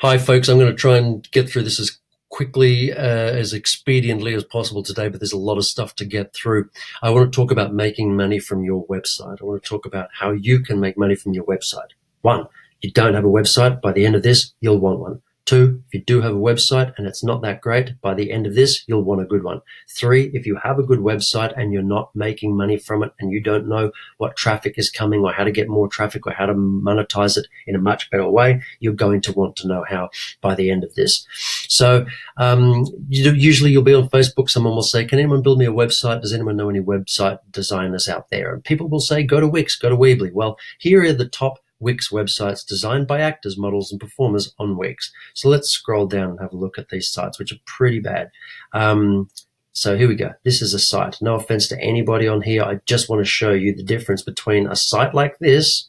Hi, folks. I'm going to try and get through this as quickly, as expediently as possible today, but there's a lot of stuff to get through. I want to talk about making money from your website. I want to talk about how you can make money from your website. One, you don't have a website. By the end of this, you'll want one. Two, if you do have a website and it's not that great, by the end of this, you'll want a good one. Three, if you have a good website and you're not making money from it and you don't know what traffic is coming or how to get more traffic or how to monetize it in a much better way, you're going to want to know how by the end of this. So usually you'll be on Facebook. Someone will say, can anyone build me a website? Does anyone know any website designers out there? And people will say, go to Wix, go to Weebly. Well, here are the top Wix websites designed by actors, models, and performers on Wix. So let's scroll down and have a look at these sites, which are pretty bad. So here we go. This is a site. No offense to anybody on here. I just want to show you the difference between a site like this,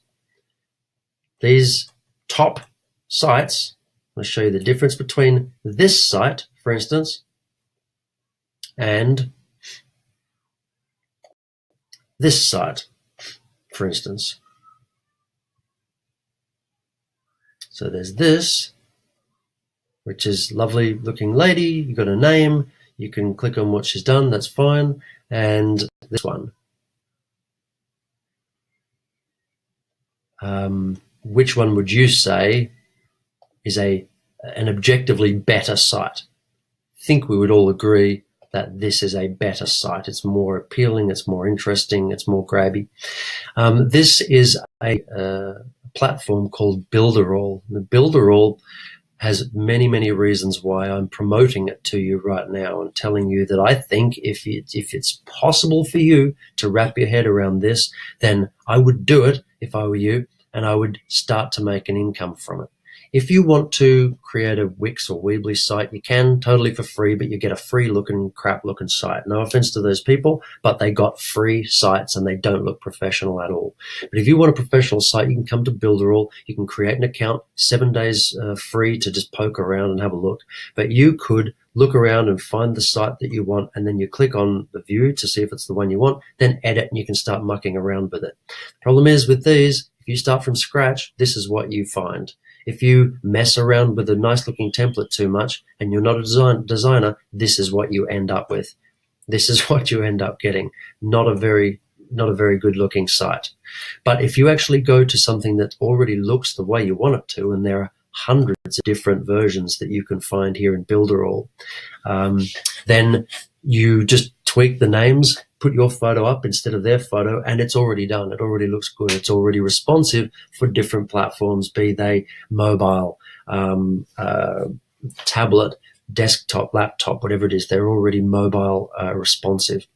these top sites. I'll show you the difference between this site, for instance, and this site, for instance. So there's this, which is lovely looking lady. You've got a name. You can click on what she's done. That's fine. And this one. Which one would you say is an objectively better site? I think we would all agree that this is a better site. It's more appealing. It's more interesting. It's more grabby. This is a platform called Builderall. The Builderall has many, many reasons why I'm promoting it to you right now and telling you that I think if it's possible for you to wrap your head around this, then I would do it if I were you, and I would start to make an income from it. If you want to create a Wix or Weebly site, you can totally for free, but you get a free looking, crap looking site. No offense to those people, but they got free sites and they don't look professional at all. But if you want a professional site, you can come to Builderall. You can create an account, 7 days free to just poke around and have a look. But you could look around and find the site that you want, and then you click on the view to see if it's the one you want, then edit, and you can start mucking around with it. The problem is with these, if you start from scratch, this is what you find. If you mess around with a nice looking template too much and you're not a designer, this is what you end up with. This is what you end up getting. Not a very good looking site. But if you actually go to something that already looks the way you want it to, and there are hundreds of different versions that you can find here in Builderall, then you just tweak the names, put your photo up instead of their photo, and it's already done. It already looks good. It's already responsive for different platforms, be they mobile, tablet, desktop, laptop, whatever it is. They're already mobile responsive.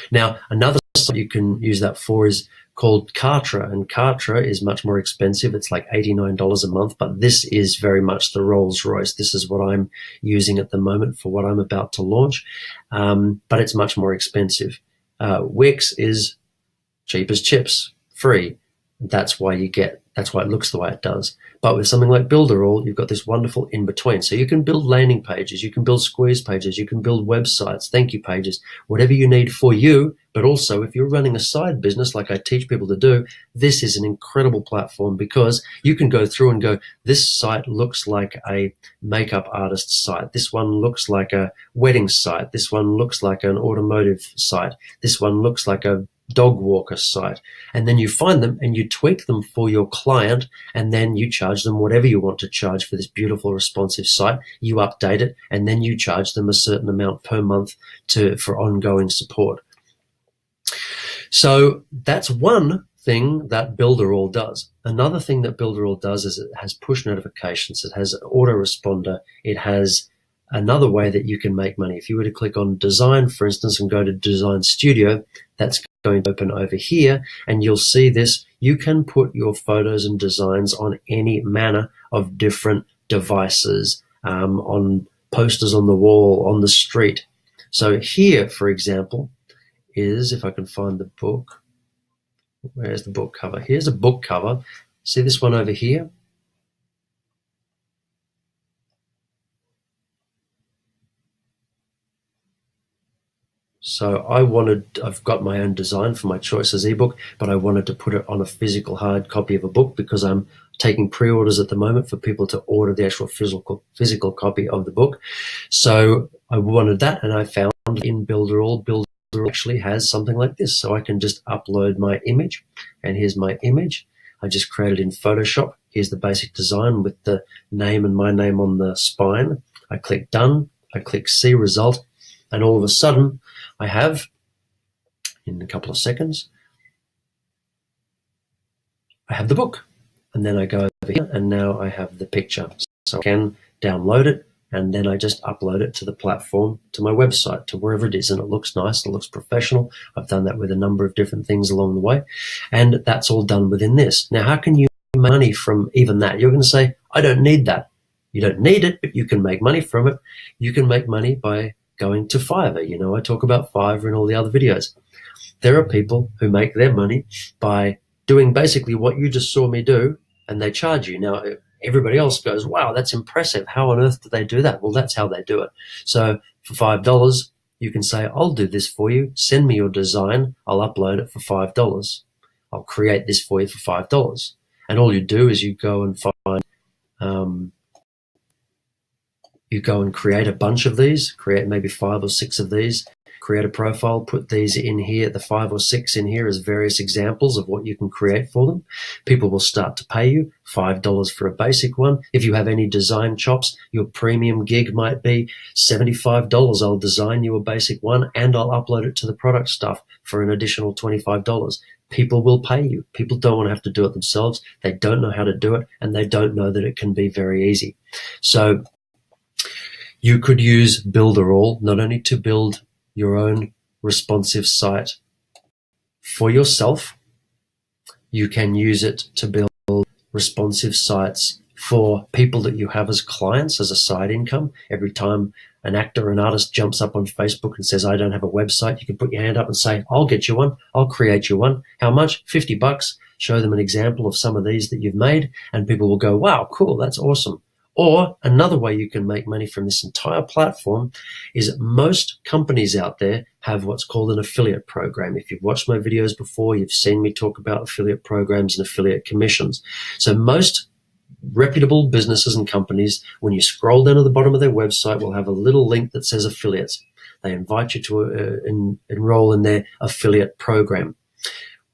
Now, another site you can use that for is called Kartra, and Kartra is much more expensive. It's like $89 a month, but this is very much the Rolls Royce. This is what I'm using at the moment for what I'm about to launch, but it's much more expensive. Wix is cheap as chips, free. That's why it looks the way it does. But with something like Builderall, you've got this wonderful in-between. So you can build landing pages, you can build squeeze pages, you can build websites, thank you pages, whatever you need for you. But also, if you're running a side business like I teach people to do, this is an incredible platform because you can go through and go, this site looks like a makeup artist site. This one looks like a wedding site. This one looks like an automotive site. This one looks like a dog walker site. And then you find them and you tweak them for your client, and then you charge them whatever you want to charge for this beautiful responsive site. You update it, and then you charge them a certain amount per month for ongoing support. So that's one thing that Builderall does. Another thing that Builderall does is it has push notifications. It has an autoresponder. It has another way that you can make money. If you were to click on design, for instance, and go to Design Studio, that's going to open over here, and you'll see this. You can put your photos and designs on any manner of different devices, on posters on the wall, on the street. So here, for example, is, if I can find the book, where's the book cover? Here's a book cover. See this one over here? So I've got my own design for my Choices ebook, but I wanted to put it on a physical hard copy of a book because I'm taking pre-orders at the moment for people to order the actual physical copy of the book. So I wanted that, and I found in Builderall actually has something like this. So I can just upload my image, and here's my image. I just created in Photoshop. Here's the basic design with the name and my name on the spine. I click done. I click see result, and all of a sudden I have, in a couple of seconds, I have the book. And then I go over here, and now I have the picture. So I can download it, and then I just upload it to the platform, to my website, to wherever it is, and it looks nice, it looks professional. I've done that with a number of different things along the way, and that's all done within this. Now, how can you make money from even that? You're going to say, I don't need that. You don't need it, but you can make money from it. You can make money by going to Fiverr. You know, I talk about Fiverr in all the other videos. There are people who make their money by doing basically what you just saw me do, and they charge you. Now, everybody else goes, wow, that's impressive. How on earth do they do that? Well, that's how they do it. So for $5, you can say, I'll do this for you. Send me your design. I'll upload it for $5. I'll create this for you for $5. And all you do is you go and find, you go and create a bunch of these, create maybe 5 or 6 of these, create a profile, put these in here, the 5 or 6 in here as various examples of what you can create for them. People will start to pay you $5 for a basic one. If you have any design chops, your premium gig might be $75. I'll design you a basic one and I'll upload it to the product stuff for an additional $25. People will pay you. People don't want to have to do it themselves. They don't know how to do it, and they don't know that it can be very easy. So you could use Builderall not only to build your own responsive site for yourself, you can use it to build responsive sites for people that you have as clients as a side income. Every time an actor or an artist jumps up on Facebook and says, I don't have a website, you can put your hand up and say, I'll get you one. I'll create you one. How much? $50. Show them an example of some of these that you've made, and people will go, wow, cool, that's awesome. Or another way you can make money from this entire platform is most companies out there have what's called an affiliate program. If you've watched my videos before, you've seen me talk about affiliate programs and affiliate commissions. So most reputable businesses and companies, when you scroll down to the bottom of their website, will have a little link that says affiliates. They invite you to enroll in their affiliate program.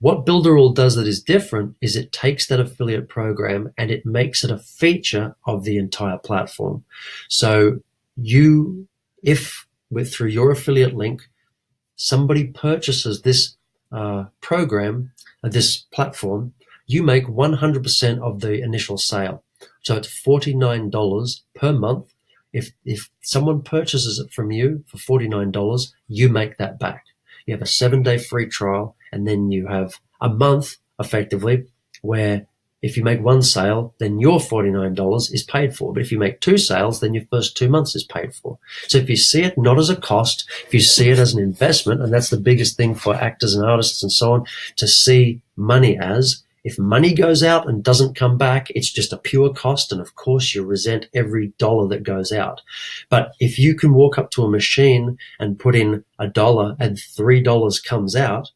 What Builderall does that is different is it takes that affiliate program and it makes it a feature of the entire platform. So through your affiliate link, somebody purchases this program, this platform, you make 100% of the initial sale. So it's $49 per month. If someone purchases it from you for $49, you make that back. You have a 7-day free trial, and then you have a month, effectively, where if you make one sale, then your $49 is paid for. But if you make 2 sales, then your first 2 months is paid for. So if you see it not as a cost, if you see it as an investment, and that's the biggest thing for actors and artists and so on, to see money as, if money goes out and doesn't come back, it's just a pure cost, and of course you resent every dollar that goes out. But if you can walk up to a machine and put in $1 and $3 comes out,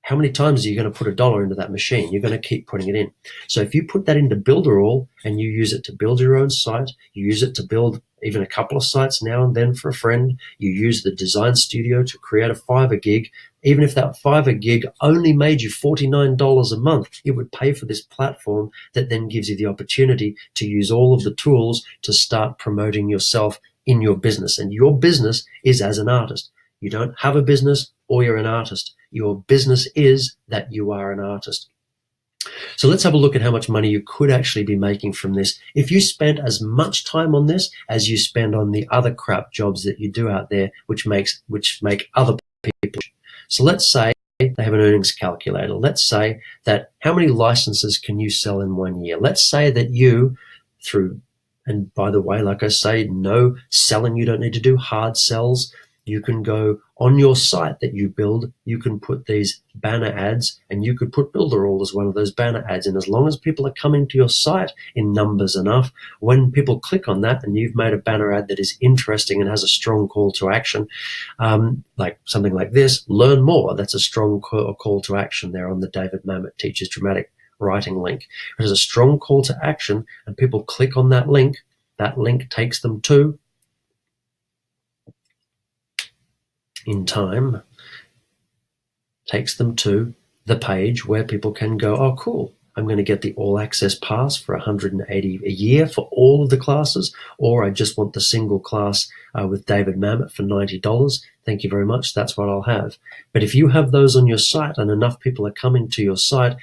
how many times are you going to put $1 into that machine? You're going to keep putting it in. So if you put that into Builderall and you use it to build your own site, you use it to build even a couple of sites now and then for a friend, you use the design studio to create a Fiverr gig, even if that Fiverr gig only made you $49 a month, it would pay for this platform that then gives you the opportunity to use all of the tools to start promoting yourself in your business. And your business is as an artist. You don't have a business or you're an artist. Your business is that you are an artist. So let's have a look at how much money you could actually be making from this if you spent as much time on this as you spend on the other crap jobs that you do out there, which make other people. So let's say they have an earnings calculator. Let's say that how many licenses can you sell in 1 year? Let's say that you, and by the way, like I say, no selling, you don't need to do hard sells. You can go on your site that you build, you can put these banner ads, and you could put Builderall as one of those banner ads. And as long as people are coming to your site in numbers enough, when people click on that and you've made a banner ad that is interesting and has a strong call to action, like something like this, learn more. That's a strong call to action there on the David Mamet Teaches Dramatic Writing link. It has a strong call to action, and people click on that link. That link takes them to, in time, takes them to the page where people can go, oh, cool, I'm going to get the all access pass for $180 a year for all of the classes, or I just want the single class with David Mamet for $90. Thank you very much. That's what I'll have. But if you have those on your site and enough people are coming to your site,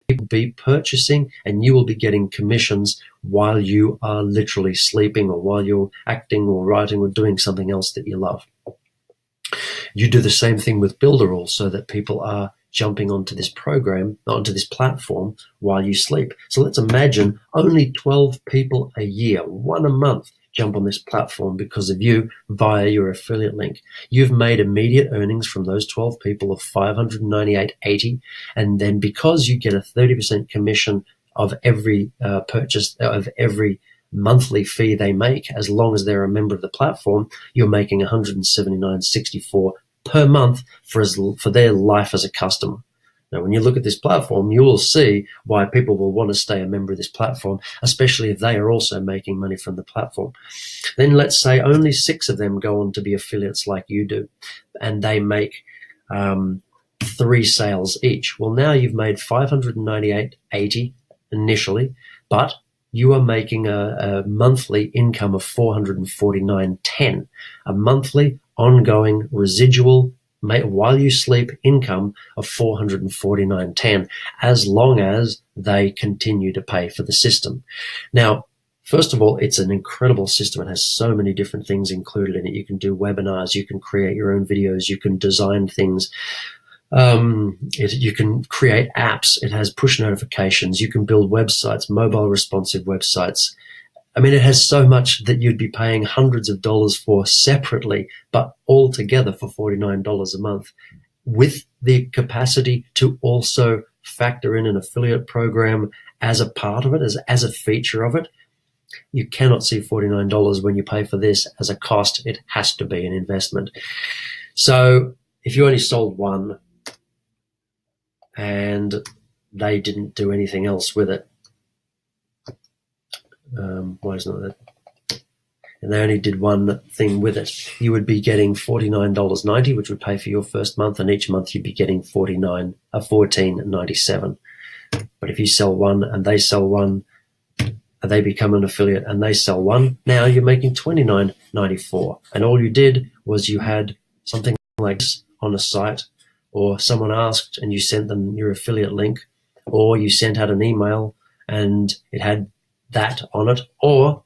people will be purchasing, and you will be getting commissions while you are literally sleeping, or while you're acting or writing or doing something else that you love. You do the same thing with Builderall, so that people are jumping onto this program, onto this platform while you sleep. So let's imagine only 12 people a year, one a month, jump on this platform because of you via your affiliate link. You've made immediate earnings from those 12 people of $598.80, and then because you get a 30% commission of every purchase, of every monthly fee they make, as long as they're a member of the platform, you're making $179.64 per month for their life as a customer. Now, when you look at this platform, you will see why people will want to stay a member of this platform, especially if they are also making money from the platform. Then let's say only 6 of them go on to be affiliates like you do, and they make 3 sales each. Well, now you've made $598.80 initially, but you are making a monthly income of $449.10, a monthly ongoing residual while you sleep income of $449.10, as long as they continue to pay for the system. Now, first of all, it's an incredible system. It has so many different things included in it. You can do webinars, you can create your own videos, you can design things. You can create apps. It has push notifications. You can build websites, mobile responsive websites. I mean, it has so much that you'd be paying hundreds of dollars for separately, but all together for $49 a month, with the capacity to also factor in an affiliate program as a part of it, as a feature of it. You cannot see $49 when you pay for this as a cost. It has to be an investment. So if you only sold one and they didn't do anything else with it, why is not that? And they only did one thing with it, you would be getting $49.90, which would pay for your first month, and each month you'd be getting $14.97. But if you sell one and they sell one, they become an affiliate and they sell one, now you're making $29.94. And all you did was you had something like this on a site, or someone asked and you sent them your affiliate link, or you sent out an email and it had that on it, or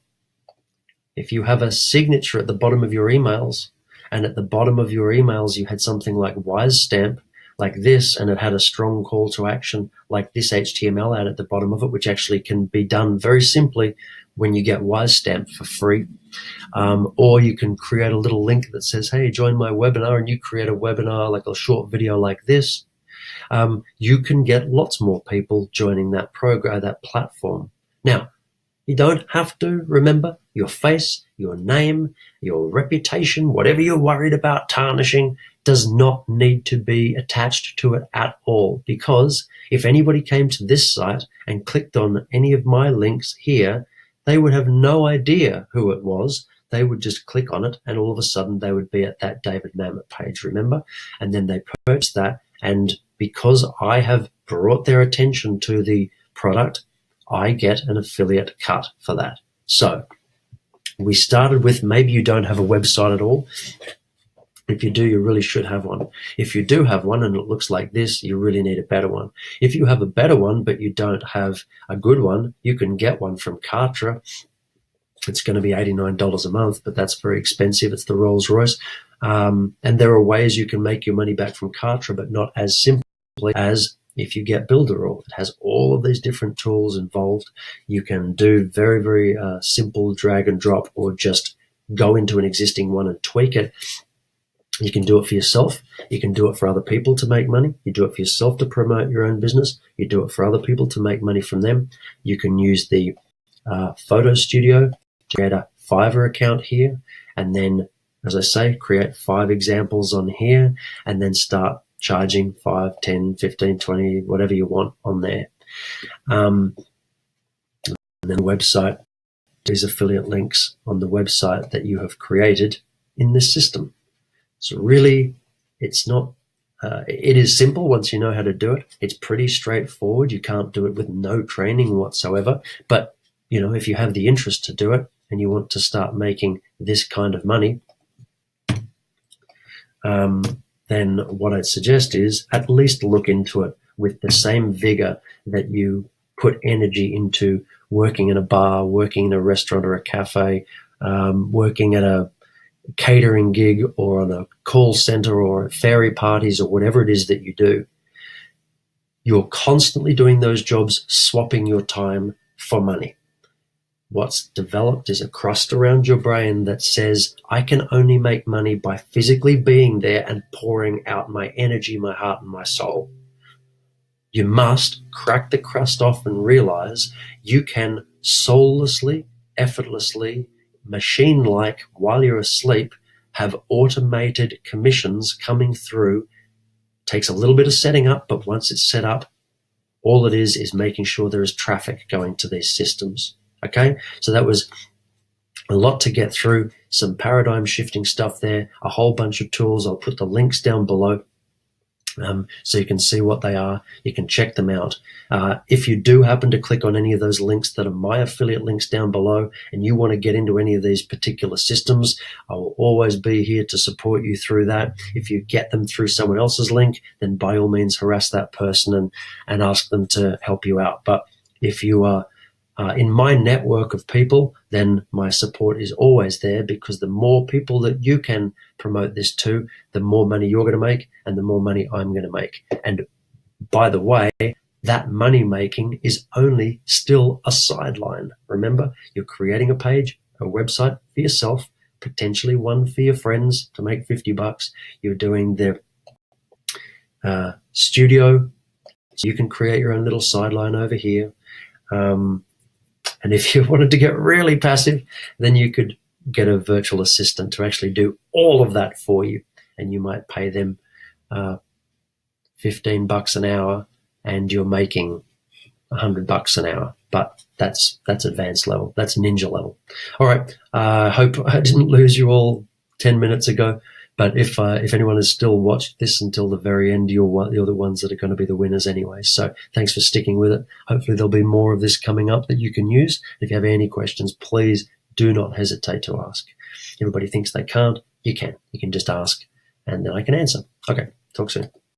if you have a signature at the bottom of your emails, and at the bottom of your emails you had something like Wise Stamp, like this, and it had a strong call to action like this HTML ad at the bottom of it, which actually can be done very simply when you get Wise Stamp for free. Or you can create a little link that says, hey, join my webinar, and you create a webinar, like a short video like this. You can get lots more people joining that program, that platform. Now, you don't have to. Remember, your face, your name, your reputation, whatever you're worried about tarnishing, does not need to be attached to it at all. Because if anybody came to this site and clicked on any of my links here, they would have no idea who it was. They would just click on it, and all of a sudden they would be at that David Mamet page, remember? And then they purchase that. And because I have brought their attention to the product, I get an affiliate cut for that. So we started with, maybe you don't have a website at all. If you do, you really should have one. If you do have one and it looks like this, you really need a better one. If you have a better one but you don't have a good one, you can get one from Kartra. It's going to be $89 a month, but that's very expensive. It's the Rolls Royce. And there are ways you can make your money back from Kartra, but not as simply as if you get Builderall. It has all of these different tools involved. You can do very, very simple drag and drop, or just go into an existing one and tweak it. You can do it for yourself. You can do it for other people to make money. You do it for yourself to promote your own business. You do it for other people to make money from them. You can use the photo studio to create a Fiverr account here, and then, as I say, create 5 examples on here, and then start charging 5, 10, 15, 20, whatever you want on there. And then the website, these affiliate links on the website that you have created in this system. So really, it's not, it is simple once you know how to do it. It's pretty straightforward. You can't do it with no training whatsoever. But, you know, if you have the interest to do it and you want to start making this kind of money, then what I'd suggest is at least look into it with the same vigor that you put energy into working in a bar, working in a restaurant or a cafe, working at a catering gig or on a call center or fairy parties or whatever it is that you do. You're constantly doing those jobs, swapping your time for money. What's developed is a crust around your brain that says, I can only make money by physically being there and pouring out my energy, my heart, and my soul. You must crack the crust off and realize you can soullessly, effortlessly, machine-like, while you're asleep, have automated commissions coming through. Takes a little bit of setting up, but once it's set up, all it is making sure there is traffic going to these systems. Okay, so that was a lot to get through, some paradigm shifting stuff there, a whole bunch of tools. I'll put the links down below so you can see what they are. You can check them out. If you do happen to click on any of those links that are my affiliate links down below and you want to get into any of these particular systems, I will always be here to support you through that. If you get them through someone else's link, then by all means harass that person and ask them to help you out. But if you are in my network of people, then my support is always there, because the more people that you can promote this to, the more money you're going to make and the more money I'm going to make. And by the way, that money making is only still a sideline. Remember, you're creating a page, a website for yourself, potentially one for your friends to make $50. You're doing the studio, so you can create your own little sideline over here. And if you wanted to get really passive, then you could get a virtual assistant to actually do all of that for you. And you might pay them $15 an hour and you're making $100 an hour. But that's advanced level. That's ninja level. All right. I hope I didn't lose you all 10 minutes ago. But if anyone has still watched this until the very end, you're the ones that are going to be the winners anyway. So thanks for sticking with it. Hopefully there'll be more of this coming up that you can use. If you have any questions, please do not hesitate to ask. Everybody thinks they can't. You can. You can just ask and then I can answer. Okay. Talk soon.